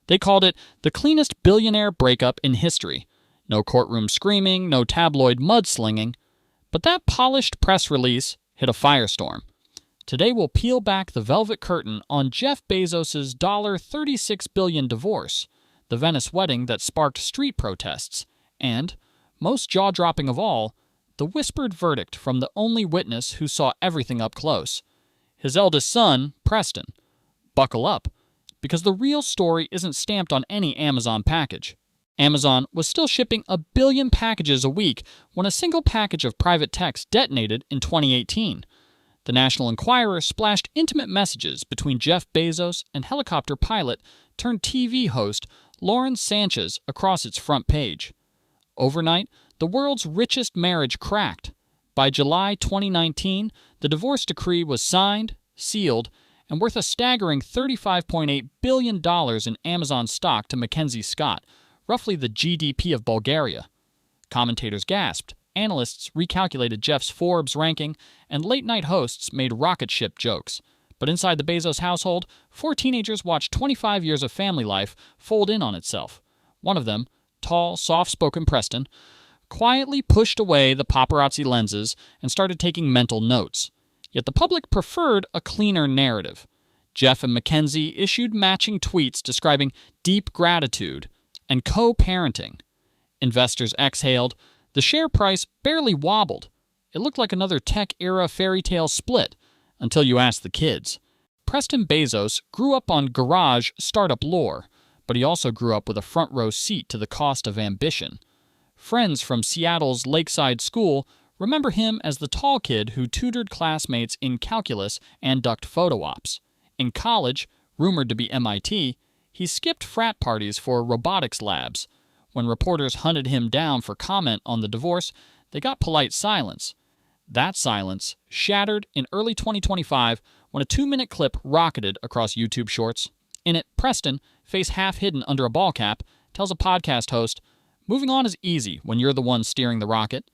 They called it the cleanest billionaire breakup in history. No courtroom screaming, no tabloid mudslinging. But that polished press release hit a firestorm. Today we'll peel back the velvet curtain on Jeff Bezos' $36 billion divorce, the Venice wedding that sparked street protests, and, most jaw-dropping of all, the whispered verdict from the only witness who saw everything up close. His eldest son, Preston. Buckle up, because the real story isn't stamped on any Amazon package. Amazon was still shipping 1 billion packages a week when a single package of private text detonated in 2018. The National Enquirer splashed intimate messages between Jeff Bezos and helicopter pilot turned TV host Lauren Sanchez across its front page. Overnight, the world's richest marriage cracked. By July 2019, the divorce decree was signed, sealed, and worth a staggering $35.8 billion in Amazon stock to MacKenzie Scott, roughly the GDP of Bulgaria. Commentators gasped, analysts recalculated Jeff's Forbes ranking, and late-night hosts made rocket ship jokes. But inside the Bezos household, 4 teenagers watched 25 years of family life fold in on itself. One of them, tall, soft-spoken Preston, quietly pushed away the paparazzi lenses and started taking mental notes. Yet the public preferred a cleaner narrative. Jeff and MacKenzie issued matching tweets describing deep gratitude and co-parenting. Investors exhaled. The share price barely wobbled. It looked like another tech-era fairy tale split, until you asked the kids. Preston Bezos grew up on garage startup lore, but he also grew up with a front-row seat to the cost of ambition. Friends from Seattle's Lakeside School remember him as the tall kid who tutored classmates in calculus and ducked photo ops. In college, rumored to be MIT, he skipped frat parties for robotics labs. When reporters hunted him down for comment on the divorce, they got polite silence. That silence shattered in early 2025 when a 2-minute clip rocketed across YouTube Shorts. In it, Preston, face half hidden under a ball cap, tells a podcast host, "Moving on is easy when you're the one steering the rocket."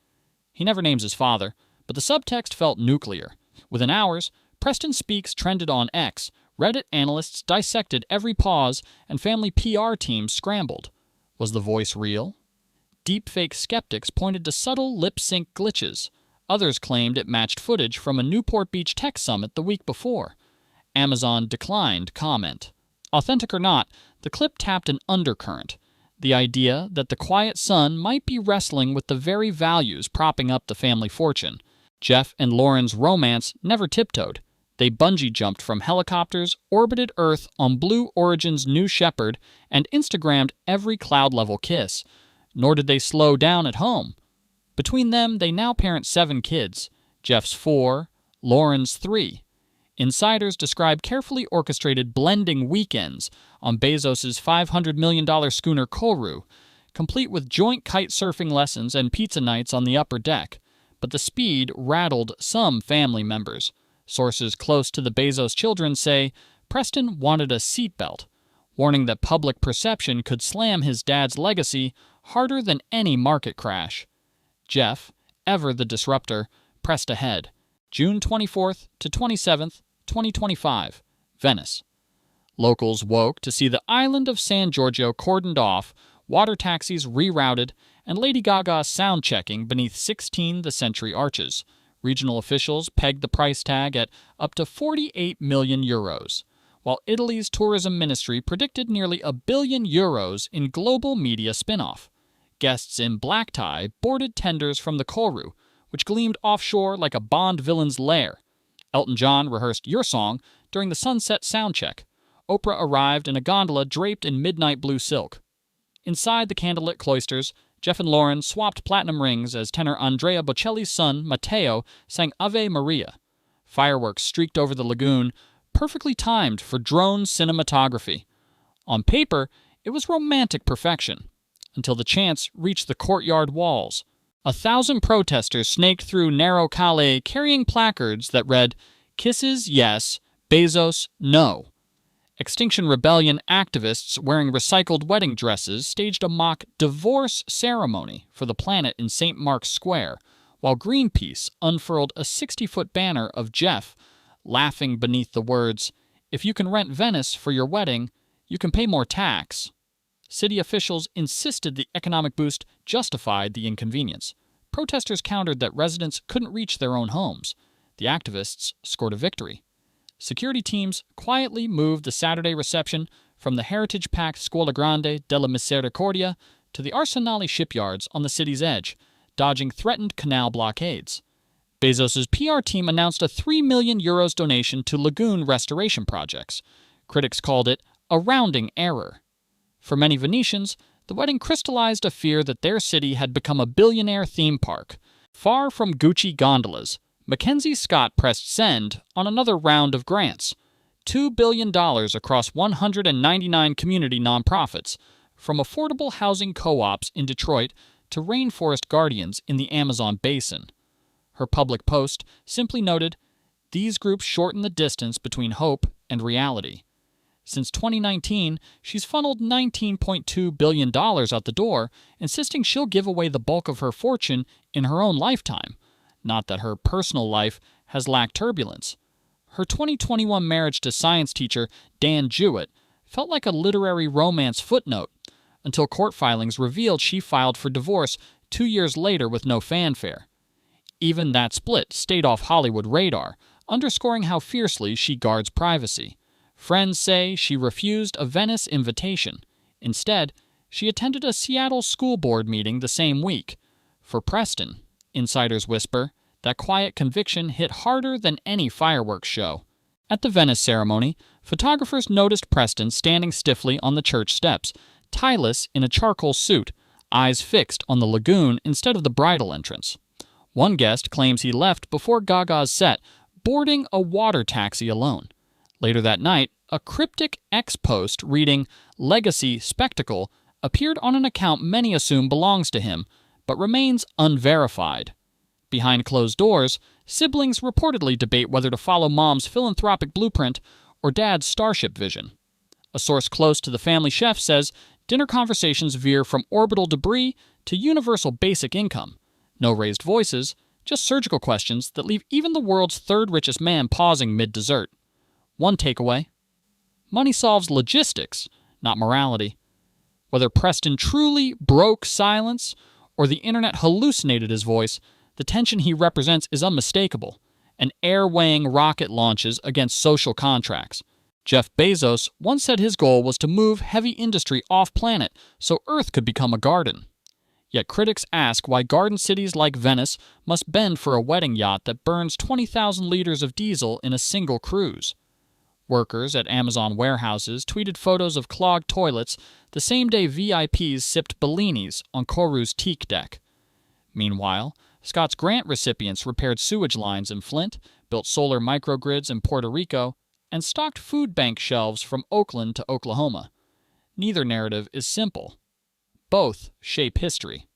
He never names his father, but the subtext felt nuclear. Within hours, Preston Speaks trended on X, Reddit analysts dissected every pause, and family PR teams scrambled. Was the voice real? Deepfake skeptics pointed to subtle lip-sync glitches. Others claimed it matched footage from a Newport Beach tech summit the week before. Amazon declined comment. Authentic or not, the clip tapped an undercurrent. The idea that the quiet son might be wrestling with the very values propping up the family fortune. Jeff and Lauren's romance never tiptoed. They bungee jumped from helicopters, orbited Earth on Blue Origin's New Shepard, and Instagrammed every cloud-level kiss. Nor did they slow down at home. Between them, they now parent 7 kids. Jeff's 4, Lauren's 3. Insiders describe carefully orchestrated blending weekends on Bezos' $500 million schooner Koru, complete with joint kite surfing lessons and pizza nights on the upper deck. But the speed rattled some family members. Sources close to the Bezos children say Preston wanted a seatbelt, warning that public perception could slam his dad's legacy harder than any market crash. Jeff, ever the disruptor, pressed ahead. June 24th to 27th, 2025, Venice. Locals woke to see the island of San Giorgio cordoned off, water taxis rerouted, and Lady Gaga sound-checking beneath 16 the century arches. Regional officials pegged the price tag at up to 48 million euros, while Italy's tourism ministry predicted nearly €1 billion in global media spin-off. Guests in black tie boarded tenders from the Koru, which gleamed offshore like a Bond villain's lair. Elton John rehearsed Your Song during the sunset soundcheck. Oprah arrived in a gondola draped in midnight blue silk. Inside the candlelit cloisters, Jeff and Lauren swapped platinum rings as tenor Andrea Bocelli's son, Matteo, sang Ave Maria. Fireworks streaked over the lagoon, perfectly timed for drone cinematography. On paper, it was romantic perfection, until the chants reached the courtyard walls. 1,000 protesters snaked through narrow calle carrying placards that read, "Kisses, yes. Bezos, no." Extinction Rebellion activists wearing recycled wedding dresses staged a mock divorce ceremony for the planet in St. Mark's Square, while Greenpeace unfurled a 60-foot banner of Jeff, laughing beneath the words, "If you can rent Venice for your wedding, You can pay more tax. City officials insisted the economic boost justified the inconvenience. Protesters countered that residents couldn't reach their own homes. The activists scored a victory. Security teams quietly moved the Saturday reception from the heritage-packed Scuola Grande della Misericordia to the Arsenali shipyards on the city's edge, dodging threatened canal blockades. Bezos' PR team announced a €3 million donation to lagoon restoration projects. Critics called it a rounding error. For many Venetians, the wedding crystallized a fear that their city had become a billionaire theme park. Far from Gucci gondolas, MacKenzie Scott pressed send on another round of grants. $2 billion across 199 community nonprofits, from affordable housing co-ops in Detroit to rainforest guardians in the Amazon basin. Her public post simply noted, "These groups shorten the distance between hope and reality." Since 2019, she's funneled $19.2 billion out the door, insisting she'll give away the bulk of her fortune in her own lifetime. Not that her personal life has lacked turbulence. Her 2021 marriage to science teacher Dan Jewett felt like a literary romance footnote, until court filings revealed she filed for divorce 2 years later with no fanfare. Even that split stayed off Hollywood radar, underscoring how fiercely she guards privacy. Friends say she refused a Venice invitation. Instead, she attended a Seattle school board meeting the same week. For Preston, insiders whisper, that quiet conviction hit harder than any fireworks show. At the Venice ceremony, photographers noticed Preston standing stiffly on the church steps, tieless in a charcoal suit, eyes fixed on the lagoon instead of the bridal entrance. One guest claims he left before Gaga's set, boarding a water taxi alone. Later that night, a cryptic X post reading "Legacy Spectacle" appeared on an account many assume belongs to him, but remains unverified. Behind closed doors, siblings reportedly debate whether to follow mom's philanthropic blueprint or dad's starship vision. A source close to the family chef says dinner conversations veer from orbital debris to universal basic income. No raised voices, just surgical questions that leave even the world's third richest man pausing mid-dessert. One takeaway: money solves logistics, not morality. Whether Preston truly broke silence or the internet hallucinated his voice, the tension he represents is unmistakable. An heir weighing rocket launches against social contracts. Jeff Bezos once said his goal was to move heavy industry off-planet so Earth could become a garden. Yet critics ask why garden cities like Venice must bend for a wedding yacht that burns 20,000 liters of diesel in a single cruise. Workers at Amazon warehouses tweeted photos of clogged toilets the same day VIPs sipped Bellinis on Koru's teak deck. Meanwhile, Scott's grant recipients repaired sewage lines in Flint, built solar microgrids in Puerto Rico, and stocked food bank shelves from Oakland to Oklahoma. Neither narrative is simple. Both shape history.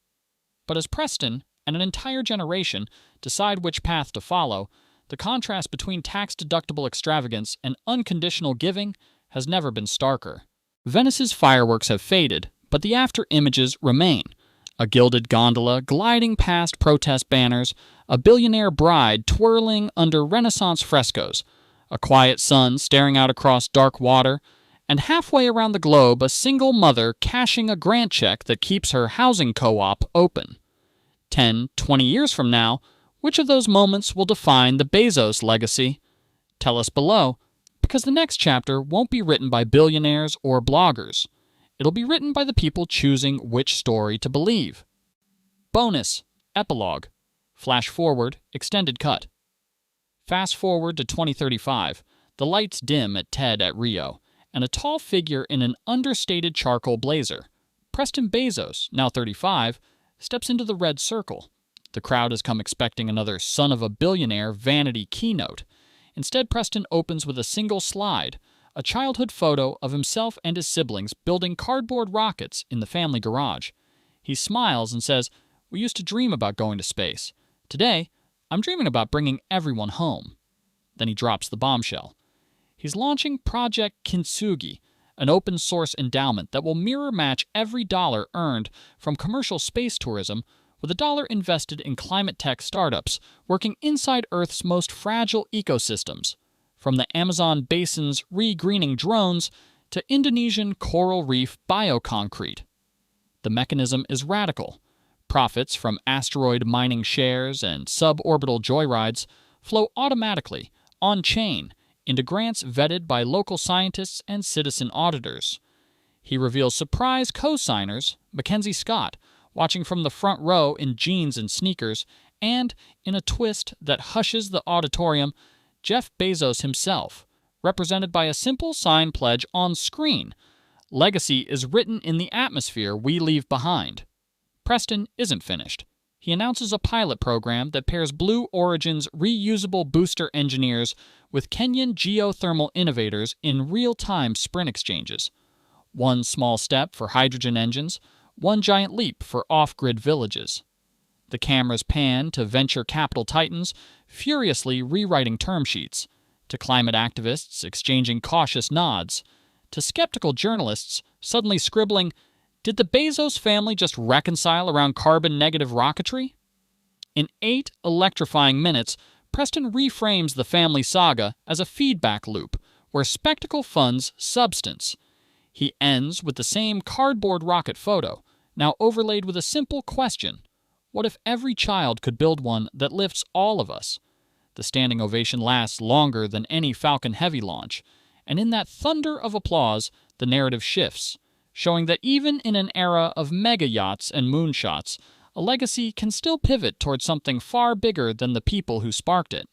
But as Preston and an entire generation decide which path to follow, the contrast between tax-deductible extravagance and unconditional giving has never been starker. Venice's fireworks have faded, but the after-images remain. A gilded gondola gliding past protest banners, a billionaire bride twirling under Renaissance frescoes, a quiet sun staring out across dark water, and halfway around the globe a single mother cashing a grant check that keeps her housing co-op open. 10, 20 years from now, which of those moments will define the Bezos legacy? Tell us below, because the next chapter won't be written by billionaires or bloggers. It'll be written by the people choosing which story to believe. Bonus, epilogue, flash forward, extended cut. Fast forward to 2035, the lights dim at TED at Rio, and a tall figure in an understated charcoal blazer. Preston Bezos, now 35, steps into the red circle. The crowd has come expecting another son of a billionaire vanity keynote. Instead, Preston opens with a single slide, a childhood photo of himself and his siblings building cardboard rockets in the family garage. He smiles and says, "We used to dream about going to space. Today, I'm dreaming about bringing everyone home." Then he drops the bombshell. He's launching Project Kintsugi, an open-source endowment that will mirror-match every dollar earned from commercial space tourism with a dollar invested in climate tech startups working inside Earth's most fragile ecosystems. From the Amazon basin's re-greening drones to Indonesian coral reef bioconcrete. The mechanism is radical. Profits from asteroid mining shares and suborbital joyrides flow automatically, on-chain, into grants vetted by local scientists and citizen auditors. He reveals surprise co-signers, MacKenzie Scott, watching from the front row in jeans and sneakers, and, in a twist that hushes the auditorium, Jeff Bezos himself, represented by a simple sign pledge on screen. Legacy is written in the atmosphere we leave behind. Preston isn't finished. He announces a pilot program that pairs Blue Origin's reusable booster engineers with Kenyan geothermal innovators in real-time sprint exchanges. One small step for hydrogen engines, one giant leap for off-grid villages. The cameras pan to venture capital titans furiously rewriting term sheets, to climate activists exchanging cautious nods, to skeptical journalists suddenly scribbling, "Did the Bezos family just reconcile around carbon-negative rocketry?" In 8 electrifying minutes, Preston reframes the family saga as a feedback loop where spectacle funds substance. He ends with the same cardboard rocket photo, now overlaid with a simple question. What if every child could build one that lifts all of us? The standing ovation lasts longer than any Falcon Heavy launch, and in that thunder of applause, the narrative shifts, showing that even in an era of mega yachts and moonshots, a legacy can still pivot towards something far bigger than the people who sparked it.